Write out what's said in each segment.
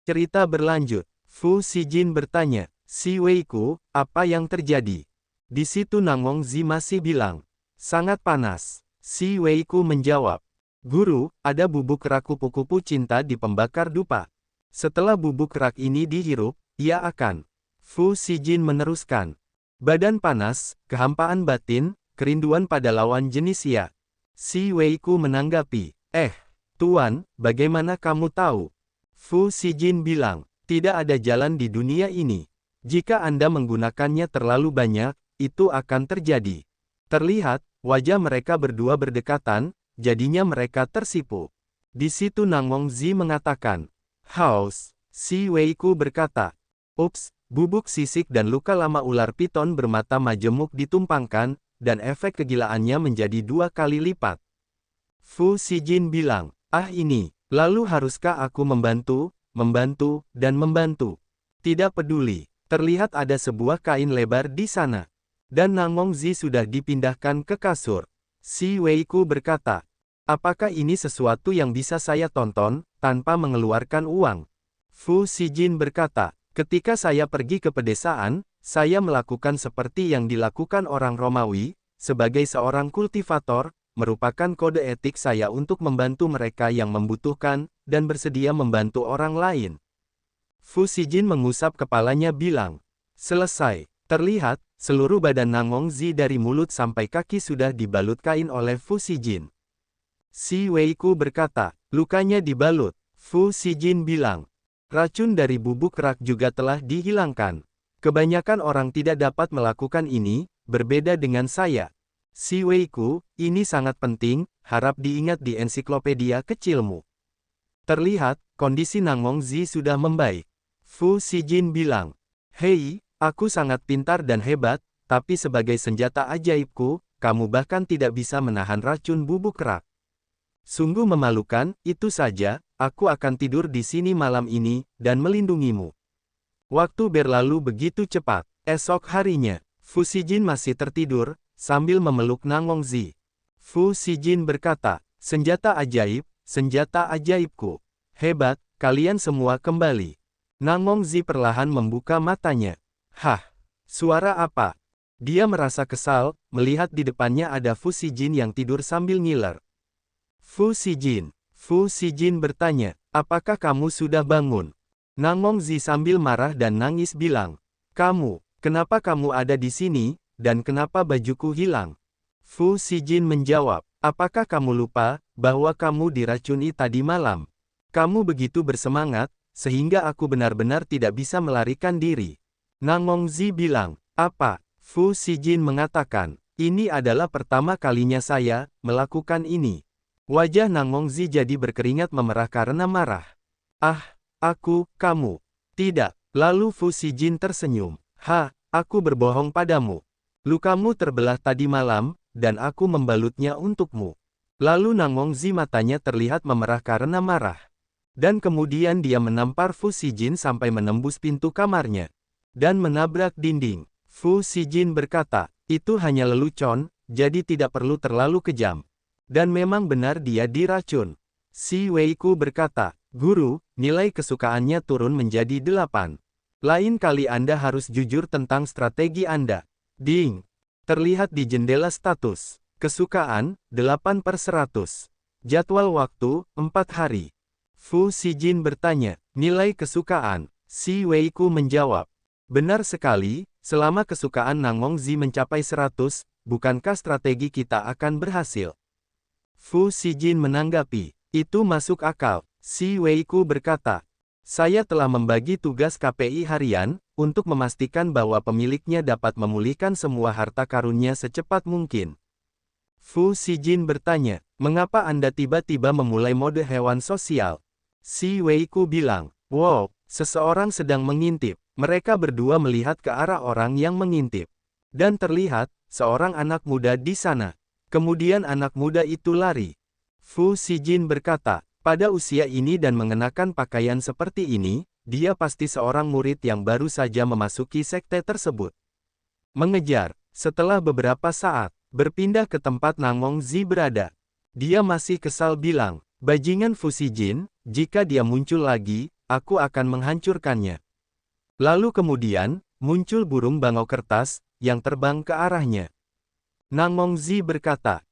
Cerita berlanjut. Fu Xijin bertanya, "Si Weiku, apa yang terjadi?" Di situ Nangongzi masih bilang, "Sangat panas." Si Weiku menjawab, "Guru, ada bubuk rak kupu-kupu cinta di pembakar dupa. Setelah bubuk rak ini dihirup, ia akan." Fu Xijin meneruskan, "Badan panas, kehampaan batin, kerinduan pada lawan jenis ia." Si Weiku menanggapi, Tuan, bagaimana kamu tahu?" Fu Xijin bilang, "Tidak ada jalan di dunia ini. Jika Anda menggunakannya terlalu banyak, itu akan terjadi." Terlihat, wajah mereka berdua berdekatan, jadinya mereka tersipu. Di situ Nangongzi mengatakan, "Haus." Si Weiku berkata, "Ups, bubuk sisik dan luka lama ular piton bermata majemuk ditumpangkan, dan efek kegilaannya menjadi 2 kali lipat." Fu Xijin bilang, ini. Lalu haruskah aku membantu, dan membantu? Tidak peduli. Terlihat ada sebuah kain lebar di sana. Dan Nangongzi sudah dipindahkan ke kasur. Si Weiku berkata, "Apakah ini sesuatu yang bisa saya tonton, tanpa mengeluarkan uang?" Fu Xijin berkata, "Ketika saya pergi ke pedesaan, saya melakukan seperti yang dilakukan orang Romawi, sebagai seorang kultivator, merupakan kode etik saya untuk membantu mereka yang membutuhkan, dan bersedia membantu orang lain." Fu Xijin mengusap kepalanya bilang, "Selesai." Terlihat, seluruh badan Nangongzi dari mulut sampai kaki sudah dibalut kain oleh Fu Xijin. Si Weiku berkata, "Lukanya dibalut." Fu Xijin bilang, "Racun dari bubuk rak juga telah dihilangkan. Kebanyakan orang tidak dapat melakukan ini, berbeda dengan saya." Si Weiku, "Ini sangat penting, harap diingat di ensiklopedia kecilmu." Terlihat, kondisi Nangongzi sudah membaik. Fu Xijin bilang, "Hei, aku sangat pintar dan hebat, tapi sebagai senjata ajaibku, kamu bahkan tidak bisa menahan racun bubuk rak. Sungguh memalukan, itu saja, aku akan tidur di sini malam ini, dan melindungimu." Waktu berlalu begitu cepat. Esok harinya, Fu Xijin masih tertidur, sambil memeluk Nangongzi. Fu Xijin berkata, senjata ajaibku. Hebat, kalian semua kembali." Nangongzi perlahan membuka matanya. "Hah? Suara apa?" Dia merasa kesal, melihat di depannya ada Fu Xijin yang tidur sambil ngiler. Fu Xijin bertanya, "Apakah kamu sudah bangun?" Nangongzi sambil marah dan nangis bilang, Kenapa kamu ada di sini, dan kenapa bajuku hilang?" Fu Xijin menjawab, "Apakah kamu lupa, bahwa kamu diracuni tadi malam? Kamu begitu bersemangat, sehingga aku benar-benar tidak bisa melarikan diri." Nangongzi bilang, "Apa?" Fu Xijin mengatakan, "Ini adalah pertama kalinya saya melakukan ini." Wajah Nangongzi jadi berkeringat memerah karena marah. Kamu. Tidak. Lalu Fu Xijin tersenyum. Aku berbohong padamu. Lukamu terbelah tadi malam, dan aku membalutnya untukmu." Lalu Nangongzi matanya terlihat memerah karena marah. Dan kemudian dia menampar Fu Xijin sampai menembus pintu kamarnya. Dan menabrak dinding. Fu Xijin berkata, "Itu hanya lelucon, jadi tidak perlu terlalu kejam." Dan memang benar dia diracun. Si Weiku berkata, "Guru, nilai kesukaannya turun menjadi 8. Lain kali Anda harus jujur tentang strategi Anda." Ding. Terlihat di jendela status. Kesukaan, 8/100. Jadwal waktu, 4 hari. Fu Xijin bertanya, "Nilai kesukaan?" Si Weiku menjawab, "Benar sekali, selama kesukaan Nangongzi mencapai 100, bukankah strategi kita akan berhasil?" Fu Xijin menanggapi, "Itu masuk akal." Si Weiku berkata, "Saya telah membagi tugas KPI harian, untuk memastikan bahwa pemiliknya dapat memulihkan semua harta karunnya secepat mungkin." Fu Xijin bertanya, "Mengapa Anda tiba-tiba memulai mode hewan sosial?" Si Weiku bilang, "Wow, seseorang sedang mengintip." Mereka berdua melihat ke arah orang yang mengintip. Dan terlihat, seorang anak muda di sana. Kemudian anak muda itu lari. Fu Xijin berkata, "Pada usia ini dan mengenakan pakaian seperti ini, dia pasti seorang murid yang baru saja memasuki sekte tersebut." Mengejar. Setelah beberapa saat, berpindah ke tempat Nangongzi berada. Dia masih kesal bilang, "Bajingan Fu Xijin, jika dia muncul lagi, aku akan menghancurkannya. Lalu kemudian, muncul burung bangau kertas, yang terbang ke arahnya. Nang Mongzi berkata,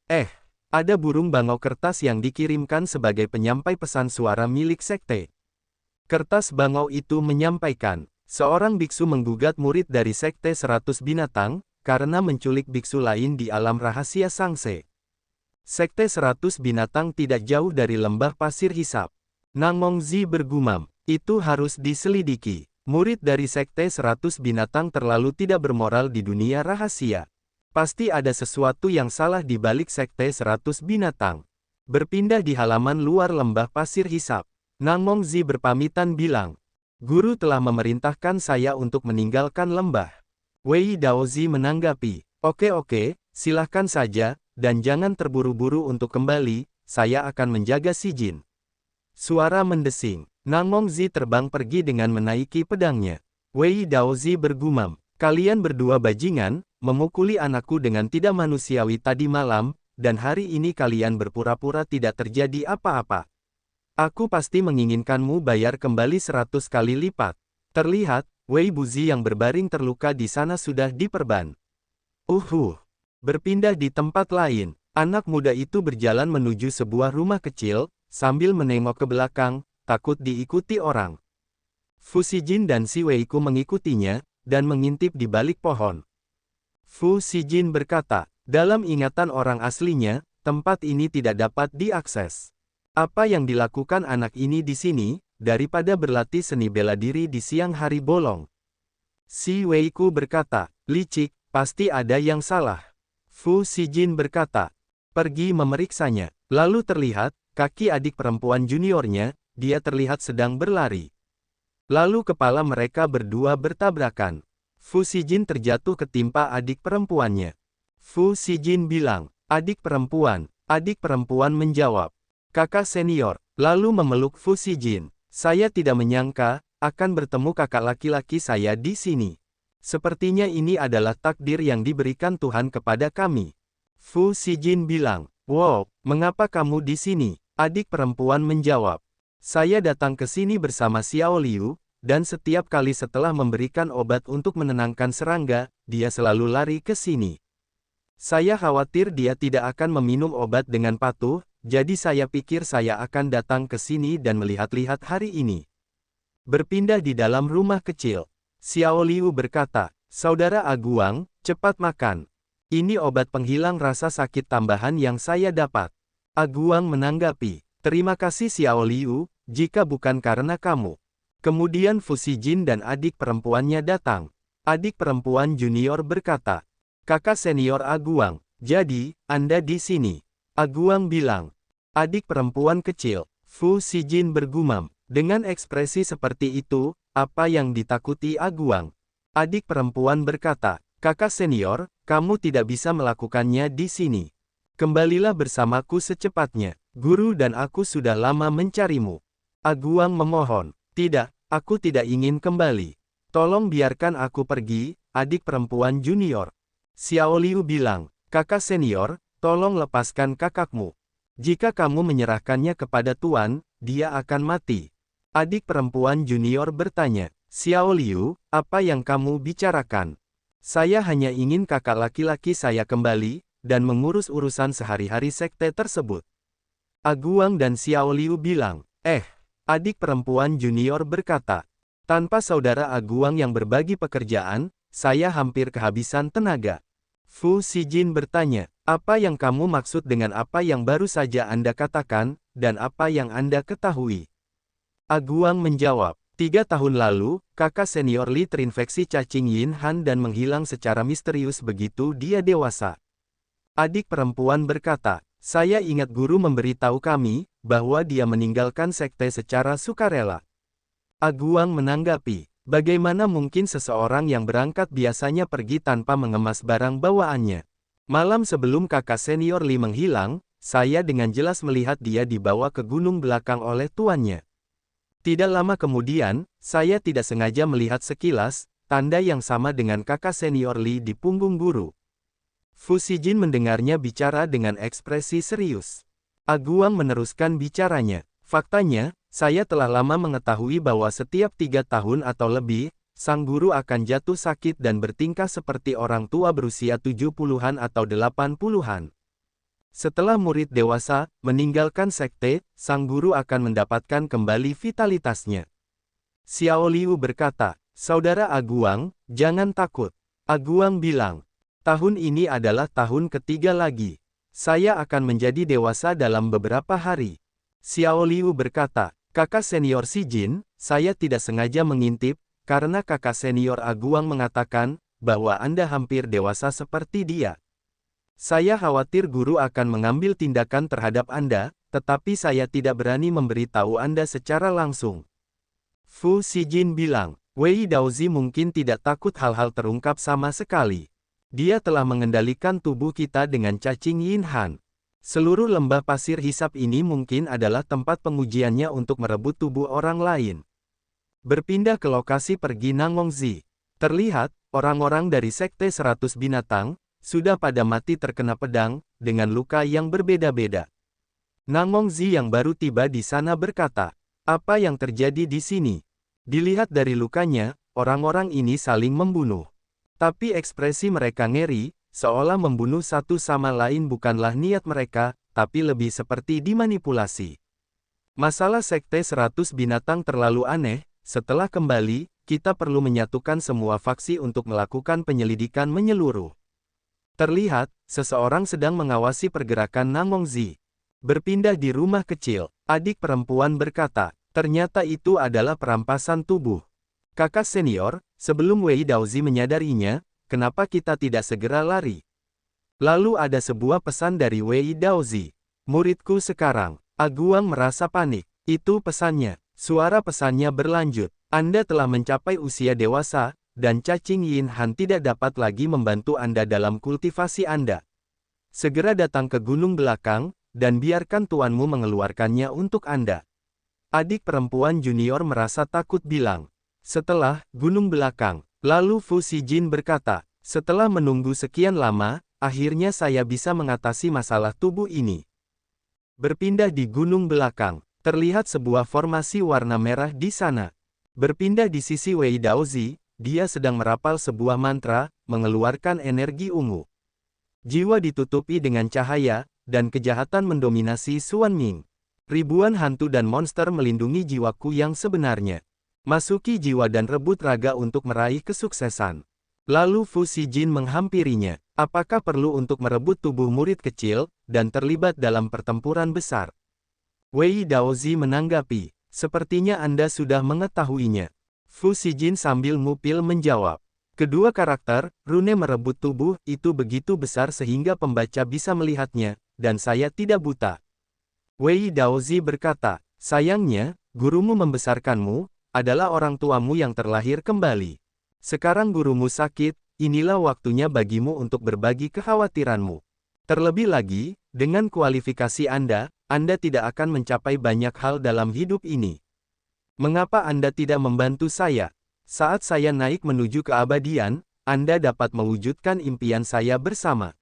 ada burung bangau kertas yang dikirimkan sebagai penyampai pesan suara milik sekte. Kertas bangau itu menyampaikan, seorang biksu menggugat murid dari sekte 100 binatang, karena menculik biksu lain di alam rahasia Sangse. Sekte 100 binatang tidak jauh dari lembah pasir hisap. Nang Mongzi bergumam, itu harus diselidiki. Murid dari sekte 100 binatang terlalu tidak bermoral di dunia rahasia. Pasti ada sesuatu yang salah di balik sekte 100 binatang. Berpindah di halaman luar lembah pasir hisap. Nang Mongzi berpamitan bilang, guru telah memerintahkan saya untuk meninggalkan lembah. Wei Daozi menanggapi, oke, silahkan saja, dan jangan terburu-buru untuk kembali, saya akan menjaga si Jin. Suara mendesing, Nang Mongzi terbang pergi dengan menaiki pedangnya. Wei Daozi bergumam, kalian berdua bajingan, memukuli anakku dengan tidak manusiawi tadi malam, dan hari ini kalian berpura-pura tidak terjadi apa-apa. Aku pasti menginginkanmu bayar kembali 100 kali lipat. Terlihat, Wei Buzi yang berbaring terluka di sana sudah diperban. Berpindah di tempat lain, anak muda itu berjalan menuju sebuah rumah kecil, sambil menengok ke belakang, takut diikuti orang. Fu Shijin dan Si Weiku mengikutinya, dan mengintip di balik pohon. Fu Shijin berkata, dalam ingatan orang aslinya, tempat ini tidak dapat diakses. Apa yang dilakukan anak ini di sini, daripada berlatih seni bela diri di siang hari bolong? Si Weiku berkata, licik, pasti ada yang salah. Fu Shijin berkata, pergi memeriksanya. Lalu terlihat, kaki adik perempuan juniornya, dia terlihat sedang berlari. Lalu kepala mereka berdua bertabrakan. Fu Shijin terjatuh ketimpa adik perempuannya. Fu Shijin bilang, adik perempuan menjawab, kakak senior, lalu memeluk Fu Shijin. Saya tidak menyangka, akan bertemu kakak laki-laki saya di sini. Sepertinya ini adalah takdir yang diberikan Tuhan kepada kami. Fu Shijin bilang, wow, mengapa kamu di sini? Adik perempuan menjawab, saya datang ke sini bersama Xiao Liu, dan setiap kali setelah memberikan obat untuk menenangkan serangga, dia selalu lari ke sini. Saya khawatir dia tidak akan meminum obat dengan patuh, jadi saya pikir saya akan datang ke sini dan melihat-lihat hari ini. Berpindah di dalam rumah kecil, Xiao Liu berkata, saudara Aguang, cepat makan. Ini obat penghilang rasa sakit tambahan yang saya dapat. Aguang menanggapi, terima kasih Xiao Liu, jika bukan karena kamu. Kemudian Fu Shijin dan adik perempuannya datang. Adik perempuan junior berkata, kakak senior Aguang, jadi, Anda di sini. Aguang bilang, adik perempuan kecil. Fu Shijin bergumam, dengan ekspresi seperti itu, apa yang ditakuti Aguang? Adik perempuan berkata, kakak senior, kamu tidak bisa melakukannya di sini. Kembalilah bersamaku secepatnya. Guru dan aku sudah lama mencarimu. Aguang memohon, tidak, aku tidak ingin kembali. Tolong biarkan aku pergi, adik perempuan junior. Xiao Liu bilang, kakak senior, tolong lepaskan kakakmu. Jika kamu menyerahkannya kepada Tuan, dia akan mati. Adik perempuan junior bertanya, Xiao Liu, apa yang kamu bicarakan? Saya hanya ingin kakak laki-laki saya kembali, dan mengurus urusan sehari-hari sekte tersebut. Aguang dan Xiao Liu bilang, adik perempuan junior berkata, tanpa saudara Aguang yang berbagi pekerjaan, saya hampir kehabisan tenaga. Fu Shijin bertanya, apa yang kamu maksud dengan apa yang baru saja Anda katakan, dan apa yang Anda ketahui? Aguang menjawab, 3 tahun lalu, kakak senior Li terinfeksi cacing Yin Han dan menghilang secara misterius begitu dia dewasa. Adik perempuan berkata, saya ingat guru memberitahu kami, bahwa dia meninggalkan sekte secara sukarela. Aguang menanggapi, bagaimana mungkin seseorang yang berangkat biasanya pergi tanpa mengemas barang bawaannya? Malam sebelum kakak senior Li menghilang, saya dengan jelas melihat dia dibawa ke gunung belakang oleh tuannya. Tidak lama kemudian, saya tidak sengaja melihat sekilas, tanda yang sama dengan kakak senior Li di punggung guru. Fu Shijin mendengarnya bicara dengan ekspresi serius. Aguang meneruskan bicaranya. Faktanya, Saya telah lama mengetahui bahwa setiap 3 tahun atau lebih, sang guru akan jatuh sakit dan bertingkah seperti orang tua berusia 70-an atau 80-an. Setelah murid dewasa, meninggalkan sekte, sang guru akan mendapatkan kembali vitalitasnya. Xiao Liu berkata, "Saudara Aguang, jangan takut." Aguang bilang, "Tahun ini adalah tahun ketiga lagi. Saya akan menjadi dewasa dalam beberapa hari." Xiao Liu berkata, "Kakak senior Si Jin, saya tidak sengaja mengintip, karena kakak senior Aguang mengatakan, bahwa Anda hampir dewasa seperti dia. Saya khawatir guru akan mengambil tindakan terhadap Anda, tetapi saya tidak berani memberitahu Anda secara langsung." Fu Xijin bilang, "Wei Daozi mungkin tidak takut hal-hal terungkap sama sekali. Dia telah mengendalikan tubuh kita dengan cacing Yin Han. Seluruh lembah pasir hisap ini mungkin adalah tempat pengujiannya untuk merebut tubuh orang lain." Berpindah ke lokasi pergi Nangongzi. Terlihat, orang-orang dari Sekte 100 Binatang, sudah pada mati terkena pedang, dengan luka yang berbeda-beda. Nangongzi yang baru tiba di sana berkata, "Apa yang terjadi di sini? Dilihat dari lukanya, orang-orang ini saling membunuh. Tapi ekspresi mereka ngeri, seolah membunuh satu sama lain bukanlah niat mereka, tapi lebih seperti dimanipulasi. Masalah Sekte 100 Binatang terlalu aneh, setelah kembali, kita perlu menyatukan semua faksi untuk melakukan penyelidikan menyeluruh." Terlihat, seseorang sedang mengawasi pergerakan Nangongzi. Berpindah di rumah kecil, adik perempuan berkata, "Ternyata itu adalah perampasan tubuh. Kakak senior, sebelum Wei Daozi menyadarinya, kenapa kita tidak segera lari?" Lalu ada sebuah pesan dari Wei Daozi. "Muridku sekarang." Aguang merasa panik. Itu pesannya. Suara pesannya berlanjut. "Anda telah mencapai usia dewasa, dan cacing Yin Han tidak dapat lagi membantu Anda dalam kultivasi Anda. Segera datang ke gunung belakang, dan biarkan tuanmu mengeluarkannya untuk Anda." Adik perempuan junior merasa takut bilang. "Setelah gunung belakang." Lalu Fu Xijin berkata, "Setelah menunggu sekian lama, akhirnya saya bisa mengatasi masalah tubuh ini." Berpindah di gunung belakang, terlihat sebuah formasi warna merah di sana. Berpindah di sisi Wei Daozi, dia sedang merapal sebuah mantra, mengeluarkan energi ungu. Jiwa ditutupi dengan cahaya, dan kejahatan mendominasi Xuan Ming. Ribuan hantu dan monster melindungi jiwaku yang sebenarnya. Masuki jiwa dan rebut raga untuk meraih kesuksesan. Lalu Fu Xijin menghampirinya. "Apakah perlu untuk merebut tubuh murid kecil, dan terlibat dalam pertempuran besar?" Wei Daozi menanggapi, "Sepertinya Anda sudah mengetahuinya." Fu Xijin sambil ngupil menjawab, "Kedua karakter, rune merebut tubuh, itu begitu besar sehingga pembaca bisa melihatnya, dan saya tidak buta." Wei Daozi berkata, "Sayangnya, gurumu membesarkanmu, adalah orang tuamu yang terlahir kembali. Sekarang gurumu sakit, inilah waktunya bagimu untuk berbagi kekhawatiranmu. Terlebih lagi, dengan kualifikasi Anda tidak akan mencapai banyak hal dalam hidup ini. Mengapa Anda tidak membantu saya? Saat saya naik menuju keabadian, Anda dapat mewujudkan impian saya bersama."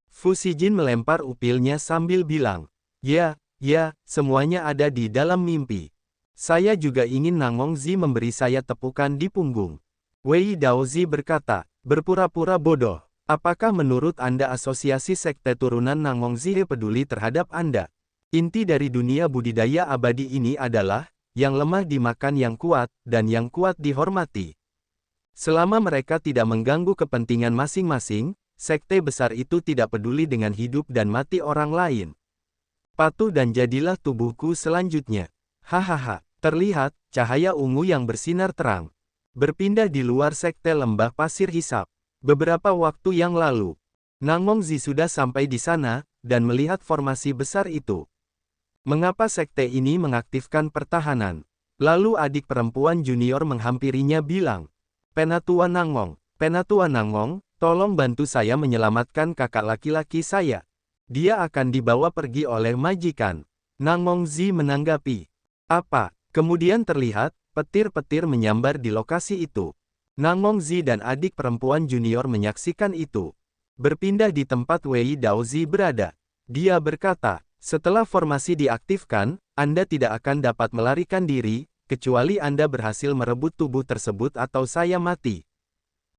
Fu Xijin melempar upilnya sambil bilang, Ya, semuanya ada di dalam mimpi. Saya juga ingin Nangongzi memberi saya tepukan di punggung." Wei Daozi berkata, "Berpura-pura bodoh. Apakah menurut Anda asosiasi sekte turunan Nangongzi peduli terhadap Anda? Inti dari dunia budidaya abadi ini adalah, yang lemah dimakan yang kuat, dan yang kuat dihormati. Selama mereka tidak mengganggu kepentingan masing-masing, sekte besar itu tidak peduli dengan hidup dan mati orang lain. Patuh dan jadilah tubuhku selanjutnya." Hahaha, terlihat, cahaya ungu yang bersinar terang. Berpindah di luar sekte lembah pasir hisap. Beberapa waktu yang lalu, Nangongzi sudah sampai di sana, dan melihat formasi besar itu. Mengapa sekte ini mengaktifkan pertahanan? Lalu adik perempuan junior menghampirinya bilang, Penatua Nangong, tolong bantu saya menyelamatkan kakak laki-laki saya. Dia akan dibawa pergi oleh majikan." Nangongzi menanggapi, "Apa?" Kemudian terlihat, petir-petir menyambar di lokasi itu. Nangongzi dan adik perempuan junior menyaksikan itu. Berpindah di tempat Wei Daozi berada. Dia berkata, "Setelah formasi diaktifkan, Anda tidak akan dapat melarikan diri, kecuali Anda berhasil merebut tubuh tersebut atau saya mati.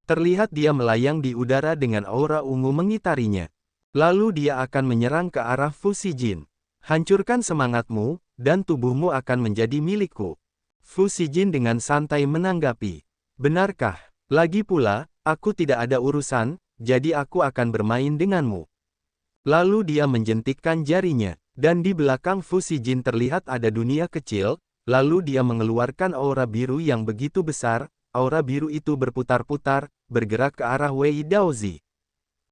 Terlihat dia melayang di udara dengan aura ungu mengitarinya. Lalu dia akan menyerang ke arah Fu Xijin. Hancurkan semangatmu, dan tubuhmu akan menjadi milikku. Fu Xijin dengan santai menanggapi. Benarkah? Lagi pula, aku tidak ada urusan, jadi aku akan bermain denganmu. Lalu dia menjentikkan jarinya, dan di belakang Fu Xijin terlihat ada dunia kecil, lalu dia mengeluarkan aura biru yang begitu besar, aura biru itu berputar-putar, bergerak ke arah Wei Daozi.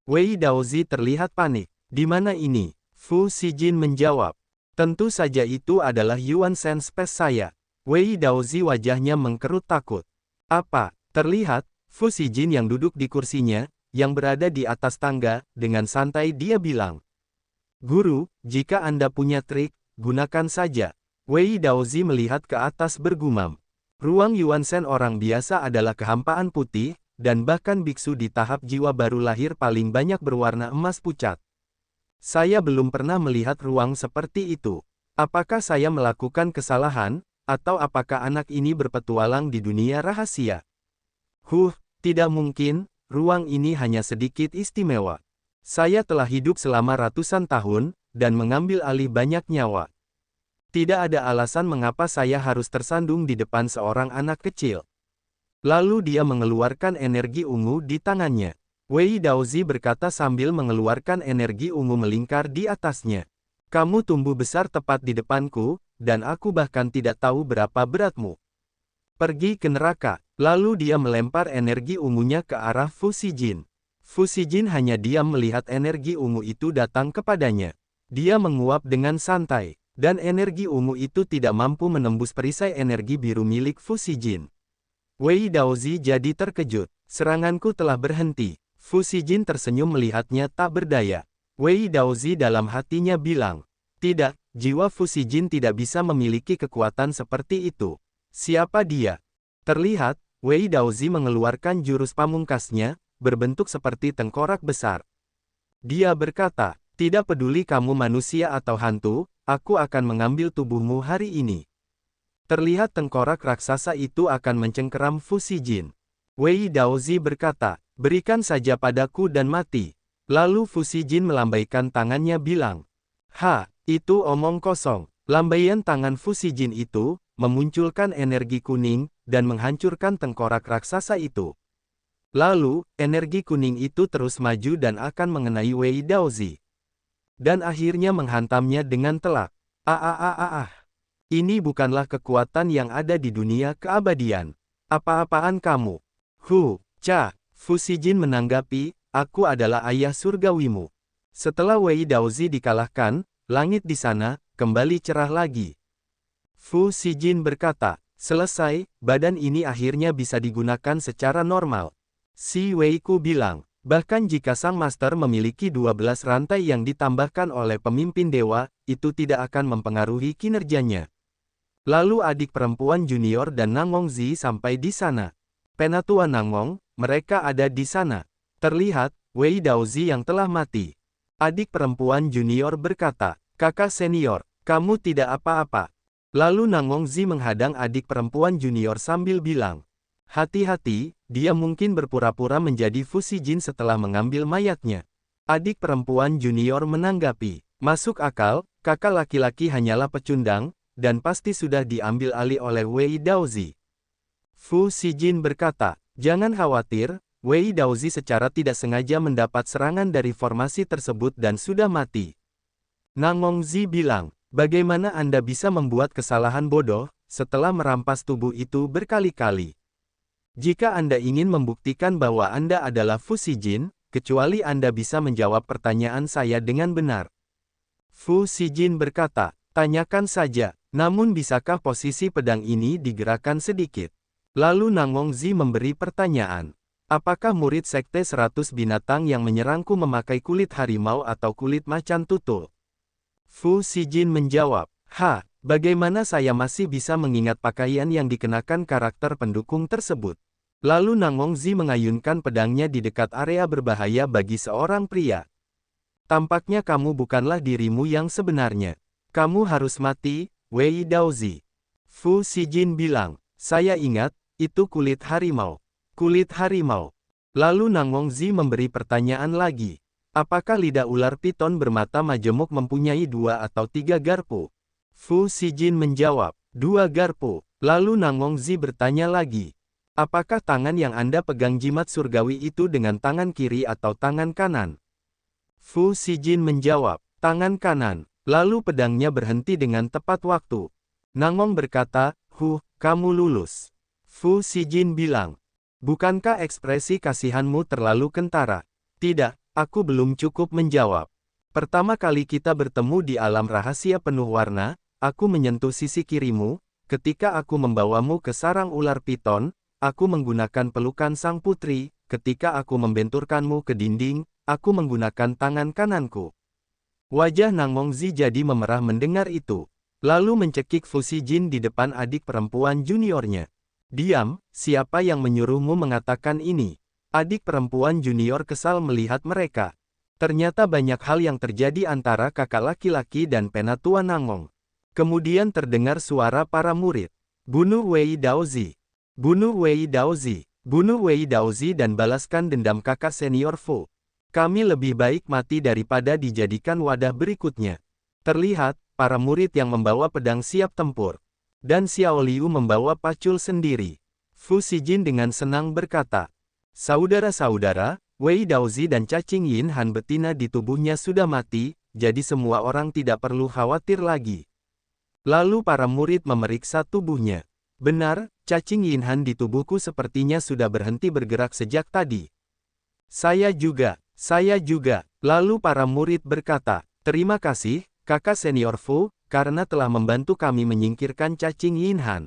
Wei Daozi terlihat panik. Di mana ini? Fu Xijin menjawab. Tentu saja itu adalah Yuan Shen Space saya. Wei Daozi wajahnya mengkerut takut. Apa? Terlihat, Fu Xijin yang duduk di kursinya, yang berada di atas tangga, dengan santai dia bilang. Guru, jika Anda punya trik, gunakan saja. Wei Daozi melihat ke atas bergumam. Ruang Yuan Shen orang biasa adalah kehampaan putih, dan bahkan biksu di tahap jiwa baru lahir paling banyak berwarna emas pucat. Saya belum pernah melihat ruang seperti itu. Apakah saya melakukan kesalahan, atau apakah anak ini berpetualang di dunia rahasia? Tidak mungkin. Ruang ini hanya sedikit istimewa. Saya telah hidup selama ratusan tahun, dan mengambil alih banyak nyawa. Tidak ada alasan mengapa saya harus tersandung di depan seorang anak kecil. Lalu dia mengeluarkan energi ungu di tangannya. Wei Daozi berkata sambil mengeluarkan energi ungu melingkar di atasnya. Kamu tumbuh besar tepat di depanku, dan aku bahkan tidak tahu berapa beratmu. Pergi ke neraka. Lalu dia melempar energi ungunya ke arah Fu Xijin. Fu Xijin hanya diam melihat energi ungu itu datang kepadanya. Dia menguap dengan santai, dan energi ungu itu tidak mampu menembus perisai energi biru milik Fu Xijin. Wei Daozi jadi terkejut. Seranganku telah berhenti. Fu Xijin tersenyum melihatnya tak berdaya. Wei Daozi dalam hatinya bilang, tidak, jiwa Fu Xijin tidak bisa memiliki kekuatan seperti itu. Siapa dia? Terlihat, Wei Daozi mengeluarkan jurus pamungkasnya, berbentuk seperti tengkorak besar. Dia berkata, tidak peduli kamu manusia atau hantu, aku akan mengambil tubuhmu hari ini. Terlihat tengkorak raksasa itu akan mencengkeram Fu Xijin. Wei Daozi berkata, berikan saja padaku dan mati. Lalu Fu Xijin melambaikan tangannya bilang, itu omong kosong. Lambaian tangan Fu Xijin itu, memunculkan energi kuning, dan menghancurkan tengkorak raksasa itu. Lalu, energi kuning itu terus maju dan akan mengenai Wei Daozi. Dan akhirnya menghantamnya dengan telak. Ini bukanlah kekuatan yang ada di dunia keabadian. Apa-apaan kamu? Fu Xijin menanggapi, aku adalah ayah surgawimu. Setelah Wei Daozi dikalahkan, langit di sana, kembali cerah lagi. Fu Xijin berkata, selesai, badan ini akhirnya bisa digunakan secara normal. Si Weiku bilang, bahkan jika sang master memiliki 12 rantai yang ditambahkan oleh pemimpin dewa, itu tidak akan mempengaruhi kinerjanya. Lalu adik perempuan junior dan Nangong Zi sampai di sana. Penatua Nangong, mereka ada di sana. Terlihat, Wei Daozi yang telah mati. Adik perempuan junior berkata, kakak senior, kamu tidak apa-apa. Lalu Nangong Zi menghadang adik perempuan junior sambil bilang, hati-hati, dia mungkin berpura-pura menjadi Fu Xijin setelah mengambil mayatnya. Adik perempuan junior menanggapi, masuk akal, kakak laki-laki hanyalah pecundang, dan pasti sudah diambil alih oleh Wei Daozi. Fu Xijin berkata, jangan khawatir, Wei Daozi secara tidak sengaja mendapat serangan dari formasi tersebut dan sudah mati. Nangong Zi bilang, bagaimana Anda bisa membuat kesalahan bodoh, setelah merampas tubuh itu berkali-kali? Jika Anda ingin membuktikan bahwa Anda adalah Fu Xijin, kecuali Anda bisa menjawab pertanyaan saya dengan benar. Fu Xijin berkata, tanyakan saja, namun bisakah posisi pedang ini digerakkan sedikit? Lalu Nangong Zi memberi pertanyaan. Apakah murid sekte 100 binatang yang menyerangku memakai kulit harimau atau kulit macan tutul? Fu Xijin menjawab, bagaimana saya masih bisa mengingat pakaian yang dikenakan karakter pendukung tersebut? Lalu Nangong Zi mengayunkan pedangnya di dekat area berbahaya bagi seorang pria. Tampaknya kamu bukanlah dirimu yang sebenarnya. Kamu harus mati, Wei Daozi. Fu Xijin bilang, saya ingat, itu kulit harimau. Kulit harimau. Lalu Nangong Zi memberi pertanyaan lagi. Apakah lidah ular piton bermata majemuk mempunyai 2 atau 3 garpu? Fu Xijin menjawab, 2 garpu. Lalu Nangong Zi bertanya lagi. Apakah tangan yang Anda pegang jimat surgawi itu dengan tangan kiri atau tangan kanan? Fu Xijin menjawab, tangan kanan. Lalu pedangnya berhenti dengan tepat waktu. Nangong berkata, kamu lulus. Fu Xijin bilang, bukankah ekspresi kasihanmu terlalu kentara? Tidak, aku belum cukup menjawab. Pertama kali kita bertemu di alam rahasia penuh warna, aku menyentuh sisi kirimu, ketika aku membawamu ke sarang ular piton, aku menggunakan pelukan sang putri, ketika aku membenturkanmu ke dinding, aku menggunakan tangan kananku. Wajah Nangong Zi jadi memerah mendengar itu. Lalu mencekik Fu Xijin di depan adik perempuan juniornya. Diam, siapa yang menyuruhmu mengatakan ini? Adik perempuan junior kesal melihat mereka. Ternyata banyak hal yang terjadi antara kakak laki-laki dan penatua Nangong. Kemudian terdengar suara para murid. Bunuh Wei Daozi. Bunuh Wei Daozi. Bunuh Wei Daozi dan balaskan dendam kakak senior Fu. Kami lebih baik mati daripada dijadikan wadah berikutnya. Terlihat, para murid yang membawa pedang siap tempur. Dan Xiao Liu membawa pacul sendiri. Fu Xijin dengan senang berkata, saudara-saudara, Wei Daozi dan cacing Yin Han betina di tubuhnya sudah mati, jadi semua orang tidak perlu khawatir lagi. Lalu para murid memeriksa tubuhnya. Benar, cacing Yin Han di tubuhku sepertinya sudah berhenti bergerak sejak tadi. Saya juga. Lalu para murid berkata, terima kasih, kakak senior Fu, karena telah membantu kami menyingkirkan cacing Yin Han.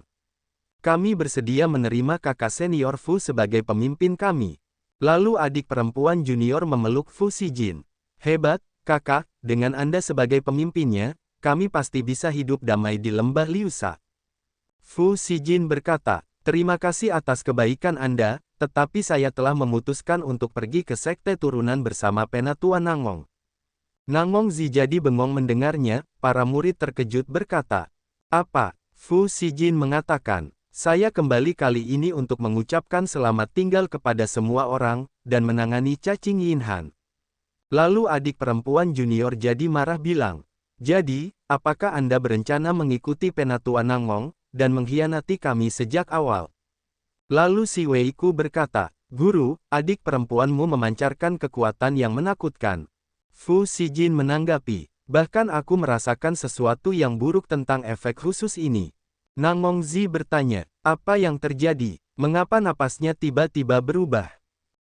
Kami bersedia menerima kakak senior Fu sebagai pemimpin kami. Lalu adik perempuan junior memeluk Fu Xijin. Hebat, kakak, dengan Anda sebagai pemimpinnya, kami pasti bisa hidup damai di lembah Liusa. Fu Xijin berkata, terima kasih atas kebaikan Anda, tetapi saya telah memutuskan untuk pergi ke sekte turunan bersama penatua Nangong. Nangong Zi jadi bengong mendengarnya, para murid terkejut berkata, apa? Fu Xijin mengatakan, saya kembali kali ini untuk mengucapkan selamat tinggal kepada semua orang, dan menangani cacing Yin Han. Lalu adik perempuan junior jadi marah bilang, jadi, apakah Anda berencana mengikuti penatua Nangong, dan mengkhianati kami sejak awal? Lalu si Wei Ku berkata, guru, adik perempuanmu memancarkan kekuatan yang menakutkan. Fu Xijin menanggapi, bahkan aku merasakan sesuatu yang buruk tentang efek khusus ini. Nangong Zi bertanya, apa yang terjadi? Mengapa napasnya tiba-tiba berubah?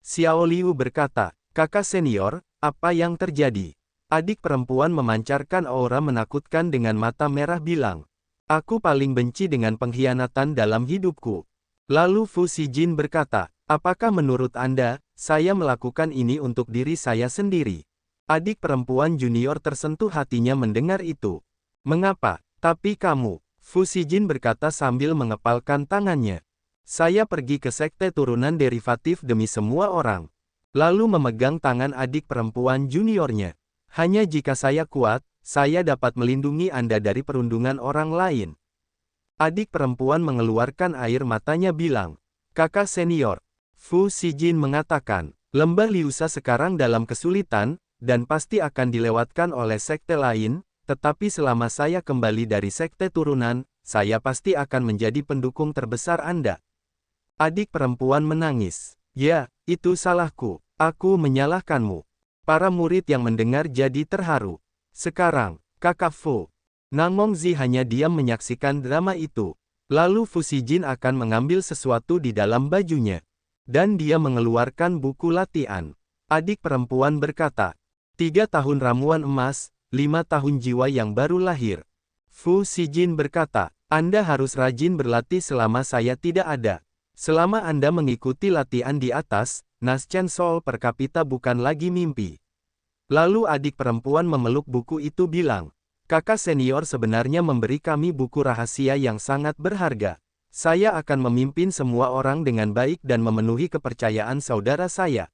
Xiao Liu berkata, kakak senior, apa yang terjadi? Adik perempuan memancarkan aura menakutkan dengan mata merah bilang, aku paling benci dengan pengkhianatan dalam hidupku. Lalu Fu Xijin berkata, apakah menurut Anda, saya melakukan ini untuk diri saya sendiri? Adik perempuan junior tersentuh hatinya mendengar itu. Mengapa? Tapi kamu, Fu Xijin berkata sambil mengepalkan tangannya. Saya pergi ke sekte turunan derivatif demi semua orang. Lalu memegang tangan adik perempuan juniornya. Hanya jika saya kuat, saya dapat melindungi Anda dari perundungan orang lain. Adik perempuan mengeluarkan air matanya bilang, kakak senior. Fu Xijin mengatakan, lembah Liusa sekarang dalam kesulitan, dan pasti akan dilewatkan oleh sekte lain, tetapi selama saya kembali dari sekte turunan, saya pasti akan menjadi pendukung terbesar Anda. Adik perempuan menangis. Ya, itu salahku. Aku menyalahkanmu. Para murid yang mendengar jadi terharu. Sekarang, kakak Fu. Nangong Zi hanya diam menyaksikan drama itu. Lalu Fu Xijin akan mengambil sesuatu di dalam bajunya. Dan dia mengeluarkan buku latihan. Adik perempuan berkata, 3 tahun ramuan emas, 5 tahun jiwa yang baru lahir. Fu Xijin berkata, Anda harus rajin berlatih selama saya tidak ada. Selama Anda mengikuti latihan di atas, Naschen Soul per kapita bukan lagi mimpi. Lalu adik perempuan memeluk buku itu bilang, kakak senior sebenarnya memberi kami buku rahasia yang sangat berharga. Saya akan memimpin semua orang dengan baik dan memenuhi kepercayaan saudara saya.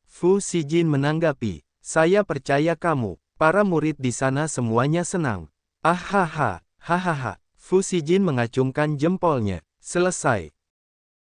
Fu Xijin menanggapi, saya percaya kamu. Para murid di sana semuanya senang. Ahaha, Hahaha, Fu Xijin mengacungkan jempolnya. Selesai.